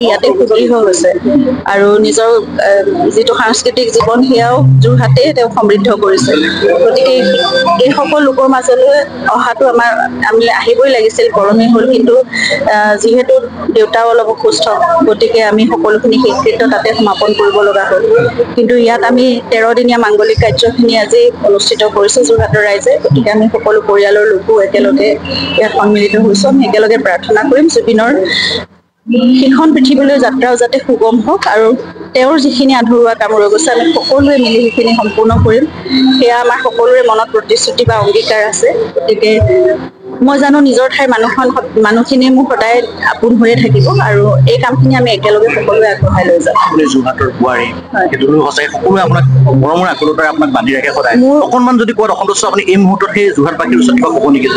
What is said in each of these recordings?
ইয়াতে সুদলী হৈ গৈছে আৰু নিজৰ যিটো সাংস্কৃতিক জীৱন সেয়াও যোৰহাটে তেওঁ সমৃদ্ধ কৰিছে। গতিকে এই সকলো লোকৰ মাজলৈ অহাটো আমি আহিবই লাগিছিল, গৰমেই হ'ল, কিন্তু যিহেতু দেউতাও অলপ অসুস্থ, গতিকে আমি সকলোখিনি শেষকৃত্য তাতে সমাপন কৰিব লগা হ'ল। কিন্তু ইয়াত আমি 13 দিনীয়া মাংগলিক কাৰ্যখিনি আজি অনুষ্ঠিত কৰিছোঁ যোৰহাটৰ ৰাইজে। গতিকে আমি সকলো পৰিয়ালৰ লোকো একেলগে ইয়াত সন্মিলিত হৈছোঁ। আমি একেলগে প্ৰাৰ্থনা কৰিম জুবিনৰ সেইখন পৃথিৱীলৈ যাত্ৰাও যাতে সুগম হওক আৰু তেওঁৰ যিখিনি আধৰুৱা কাম ৰৈ গৈছে আমি সকলোৱে মিলি সেইখিনি সম্পূৰ্ণ কৰিম, সেয়া আমাৰ সকলোৰে মনত প্ৰতিশ্ৰুতি বা অংগীকাৰ আছে। গতিকে মই জানো নিজৰ ঠাইৰ মানুহখিনিয়ে মোক সদায় আপোন হৈয়ে থাকিব আৰু এই কামখিনি আমি একেলগে সকলোৱে আগবঢ়াই লৈ যাম। যোৰহাটৰ বোৱাৰী সেইটো সঁচাই সকলোৱে আপোনাক মৰমৰ আকুলতাৰে আপোনাক বান্ধি ৰাখে সদায়। মোৰ অকণমান যদি কোৱাত অসন্তুষ্ট আপুনি এই মুহূৰ্তত সেই যোৰহাটবাসীৰ ওচৰত কিবা ক'ব নেকি?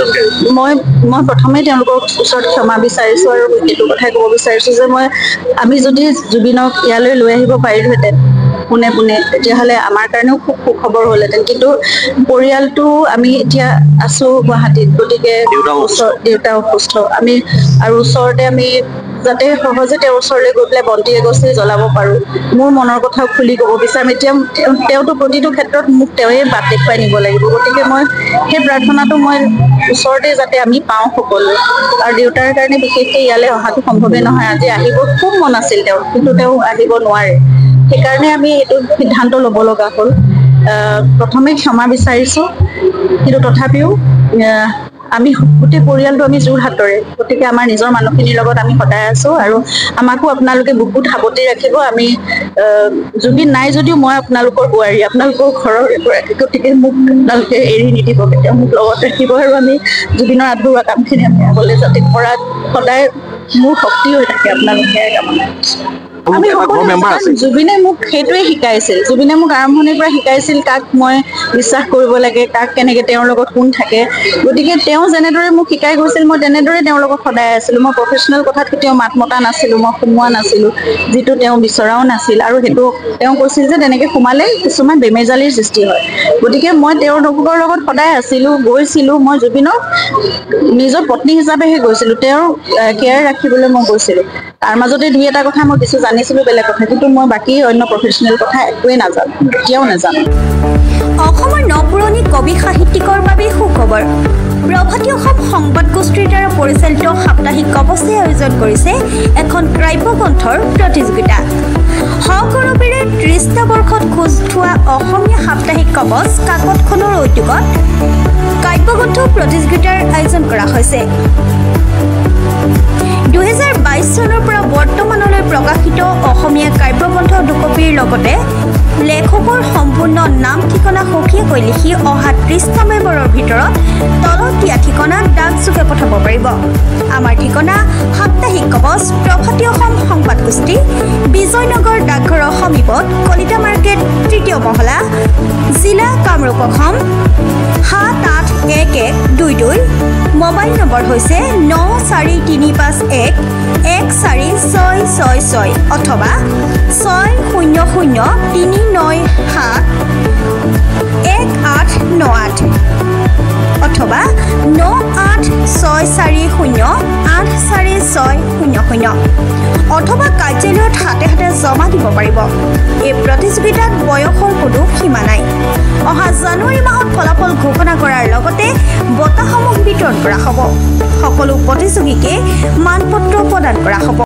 মই প্ৰথমে তেওঁলোকৰ ওচৰত ক্ষমা বিচাৰিছোঁ আৰু এইটো কথাই ক'ব বিচাৰিছোঁ যে আমি যদি জুবিনক ইয়ালৈ লৈ আহিব পাৰিলোহেঁতেন পোনে পোনে, তেতিয়াহ'লে আমাৰ কাৰণেও খুব সুখবৰ হ'লহেঁতেন। কিন্তু পৰিয়ালটো আমি এতিয়া আছোঁ গুৱাহাটীত, গতিকে দেউতা অসুস্থ, আমি আৰু ওচৰতে আমি যাতে সহজে তেওঁৰ ওচৰলৈ গৈ পেলাই বন্তি এগছি জ্বলাব পাৰোঁ, মোৰ মনৰ কথাও খুলি ক'ব বিচাৰিম। এতিয়া তেওঁতো প্ৰতিটো ক্ষেত্ৰত মোক তেওঁৱে বাট দেখুৱাই নিব লাগিব। গতিকে মই সেই প্ৰাৰ্থনাটো মই ওচৰতে যাতে আমি পাওঁ সকলোৱে। আৰু দেউতাৰ কাৰণে বিশেষকৈ ইয়ালৈ অহাটো সম্ভৱেই নহয়। আজি আহিব খুব মন আছিল তেওঁৰ, কিন্তু তেওঁ আহিব নোৱাৰে। সেইকাৰণে আমি এইটো সিদ্ধান্ত ল'ব লগা হ'ল। প্ৰথমে ক্ষমা বিচাৰিছোঁ, কিন্তু তথাপিও আমি গোটেই পৰিয়ালটো আমি যোৰহাটৰে, গতিকে আমাৰ নিজৰ মানুহখিনিৰ লগত আমি সদায় আছোঁ আৰু আমাকো আপোনালোকে বহুত সাৱটি ৰাখিব। আমি জুবিন নাই যদিও মই আপোনালোকৰ বোৱাৰী, আপোনালোকৰ ঘৰৰ এগৰাকী, গতিকে মোক আপোনালোকে এৰি নিদিব, কেতিয়াও মোক লগত ৰাখিব আৰু আমি জুবিনৰ আধৰুৱা কামখিনি আমি আগলৈ যাতে কৰাত সদায় মোৰ শক্তি হৈ থাকে। আপোনালোকে কামনা আমি জুবিনে মোক সেইটোৱে শিকাইছিল। জুবিনে মোক আৰম্ভণিৰ পৰা শিকাইছিল কাক মই বিশ্বাস কৰিব লাগে, কাক কেনেকৈ তেওঁৰ লগত কোন থাকে। গতিকে তেওঁ যেনেদৰে মোক শিকাই গৈছিল মই তেনেদৰে তেওঁৰ লগত সদায় আছিলোঁ। মই প্ৰফেচনেল কথাত কেতিয়াও মাত মতা নাছিলোঁ, মই সোমোৱা নাছিলোঁ, যিটো তেওঁ বিচৰাও নাছিল। আৰু সেইটো তেওঁ কৈছিল যে তেনেকৈ সোমালে কিছুমান বেমেজালিৰ সৃষ্টি হয়। গতিকে মই তেওঁৰ লোকৰ লগত সদায় আছিলোঁ, গৈছিলোঁ। মই জুবিনক নিজৰ পত্নী হিচাপেহে গৈছিলোঁ, তেওঁৰ কেয়াৰ ৰাখিবলৈ মই গৈছিলোঁ। তাৰ মাজতে দুই এটা কথা মই কিছু জানিছিলোঁ, বেলেগ কথা, কিন্তু মই বাকী অন্য প্ৰফেচনেল কথা একোৱেই নাজানো, এতিয়াও নাজানো। অসমৰ নপুৰণি কবি সাহিত্যিকৰ বাবে সুখবৰ। প্ৰভাতী অসম সংবাদ গোষ্ঠীৰ দ্বাৰা পৰিচালিত সাপ্তাহিক কবচে আয়োজন কৰিছে এখন কাব্যগ্ৰন্থৰ প্ৰতিযোগিতা। সগৌৰৱেৰে 30টা বৰ্ষত খোজ থোৱা অসমীয়া সাপ্তাহিক কবচ কাকতখনৰ উদ্যোগত কাব্যগ্ৰন্থ প্ৰতিযোগিতাৰ আয়োজন কৰা হৈছে। 2022 চনৰ পৰা বৰ্তমানলৈ প্ৰকাশিত অসমীয়া কাব্যগ্ৰন্থ দুকপিৰ লগতে লেখকৰ সম্পূৰ্ণ নাম ঠিকনা সখীয়াকৈ লিখি অহা 30টা মেম্বৰৰ ভিতৰত তলত দিয়া ঠিকনাত ডাকযোগে পঠাব পাৰিব। আমাৰ ঠিকনা সাপ্তাহিক কবচ, প্ৰভাতী অসম সংবাদ গোষ্ঠী, বিজয়নগৰ ডাকঘৰৰ সমীপত, কলিতা মাৰ্কেট, 3য় মহলা, জিলা কামৰূপ অসম 781122। মোবাইল নম্বৰ হৈছে 9435114666 অথবা 6003971898 অথবা 9864084600 অথবা কাৰ্যালয়ত হাতে হাতে জমা দিব পাৰিব। এই প্ৰতিযোগিতাত বয়সৰ কোনো সীমা নাই। অহা জানুৱাৰী মাহত ফলাফল ঘোষণা কৰাৰ লগতে বঁটাসমূহ বিতৰণ কৰা হ'ব। সকলো প্ৰতিযোগীকে মানপত্ৰ প্ৰদান কৰা হ'ব।